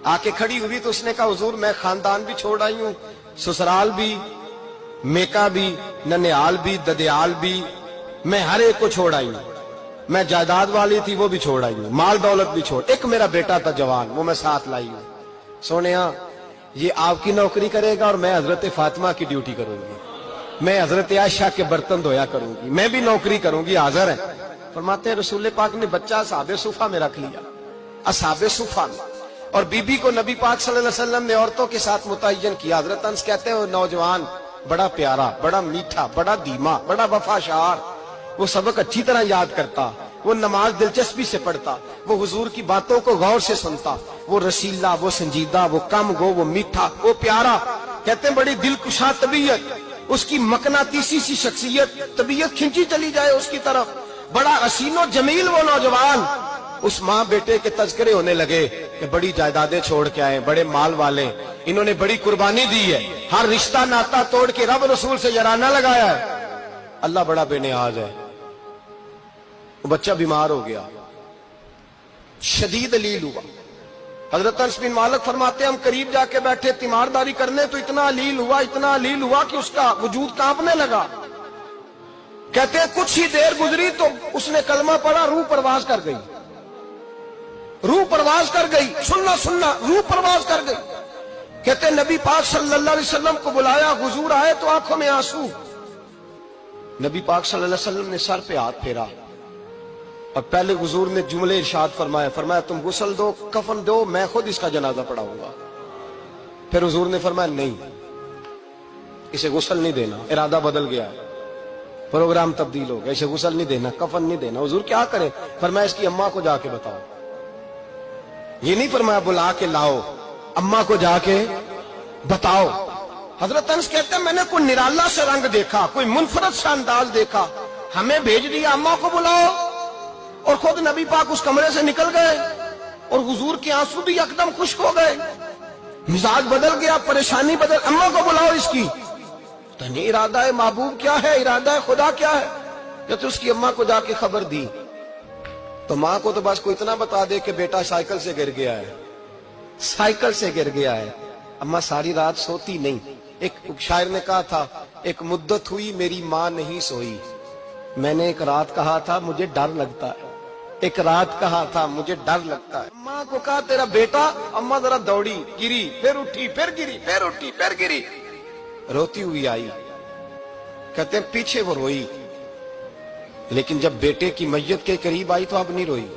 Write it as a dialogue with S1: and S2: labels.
S1: آके खड़ी हुई तो उसने कहा हुजूर मैं खानदान भी छोड़ आई हूं, ससुराल भी, मेका भी, ननिहाल भी, ददियाल भी, मैं हर एक को छोड़ आई हूं। मैं जायदाद वाली थी वो भी छोड़ आई हूं, माल दौलत भी छोड़, एक मेरा बेटा था जवान वो मैं साथ लाई हूं। सोनिया ये आपकी नौकरी करेगा और मैं हजरत फातिमा की ड्यूटी करूंगी, मैं हजरत आयशा के बर्तन धोया करूंगी, मैं भी नौकरी करूंगी। हाजिर है। फरमाते हैं रसूल पाक ने बच्चा असहाबे सुफा में रख लिया, असहाबे सुफा में, और बीबी को नबी पाक सल्लल्लाहु अलैहि वसल्लम ने औरतों के साथ मुतय्यन किया। हजरत अंस कहते हैं वो नौजवान बड़ा प्यारा, बड़ा मीठा, बड़ा धीमा, बड़ा वफाशार, वो सबक अच्छी तरह याद करता, वो नमाज दिलचस्पी से पढ़ता, वो हुजूर की बातों को गौर से सुनता, वो रसीला, वो संजीदा, वो कम गो, वो मीठा, वो प्यारा। कहते हैं बड़ी दिलकुशा तबीयत, उसकी मकनातीसी सी शख्सियत, तबीयत खिंची चली जाए उसकी तरफ, बड़ा हसीनो जमील वो नौजवान। उस माँ बेटे के तज़किरे होने लगे कि बड़ी जायदादें छोड़ के आए, बड़े माल वाले, इन्होंने बड़ी कुर्बानी दी है, हर रिश्ता नाता तोड़ के रब रसूल से जराना लगाया है, अल्लाह बड़ा बेनियाज है। वो बच्चा बीमार हो गया, शदीद अलील हुआ। हजरत अनस बिन मालिक फरमाते हम करीब जाके बैठे तीमारदारी करने तो इतना अलील हुआ, इतना अलील हुआ कि उसका वजूद कांपने लगा। कहते हैं कुछ ही देर गुजरी तो उसने कलमा पढ़ा, रूह परवाज कर गई, रूह परवाज कर गई, सुनना सुनना, रूह परवाज कर गई। कहते नबी पाक सल्लल्लाहु अलैहि वसल्लम को बुलाया, हुजूर आए तो आंखों में आंसू। नबी पाक सल्लल्लाहु अलैहि वसल्लम ने सर पे हाथ फेरा और पहले हुजूर ने जुमले इरशाद फरमाया, फरमाया तुम गुस्ल दो, कफन दो, मैं खुद इसका जनाजा पढ़ाऊंगा। फिर हुजूर ने फरमाया नहीं, इसे गुस्ल नहीं देना, इरादा बदल गया है, प्रोग्राम तब्दील हो गया, इसे गुस्ल नहीं देना, कफन नहीं देना। हुजूर क्या करें? फरमाया इसकी अम्मा को जाके बताओ। ये नहीं फरमाया बुला के लाओ, अम्मा को जाके बताओ। हजरत अनस कहते हैं मैंने कोई निराला से रंग देखा, कोई मुनफरद सा अंदाज देखा, हमें भेज दिया अम्मा को बुलाओ, और खुद नबी पाक उस कमरे से निकल गए और हुजूर के आंसू भी एकदम खुश्क हो गए, मिजाज बदल गया, परेशानी बदल, अम्मा को बुलाओ इसकी। तो नहीं इरादा है महबूब क्या है, इरादा है खुदा क्या है? जब तो उसकी अम्मा को जाके खबर दी तो माँ को तो बस को इतना बता दे कि बेटा साइकिल से गिर गया है, साइकिल से गिर गया है। अम्मा सारी रात सोती नहीं। एक शायर ने कहा था, एक मुद्दत हुई मेरी माँ नहीं सोई, मैंने एक रात कहा था मुझे डर लगता है, एक रात कहा था मुझे डर लगता है। अम्मा को कहा तेरा बेटा, अम्मा जरा दौड़ी, गिरी, फिर उठी, फिर गिरी, फिर उठी, फिर गिरी, रोती हुई आई। कहते हैं पीछे वो रोई, लेकिन जब बेटे की मैयत के करीब आई तो अब नहीं रोई।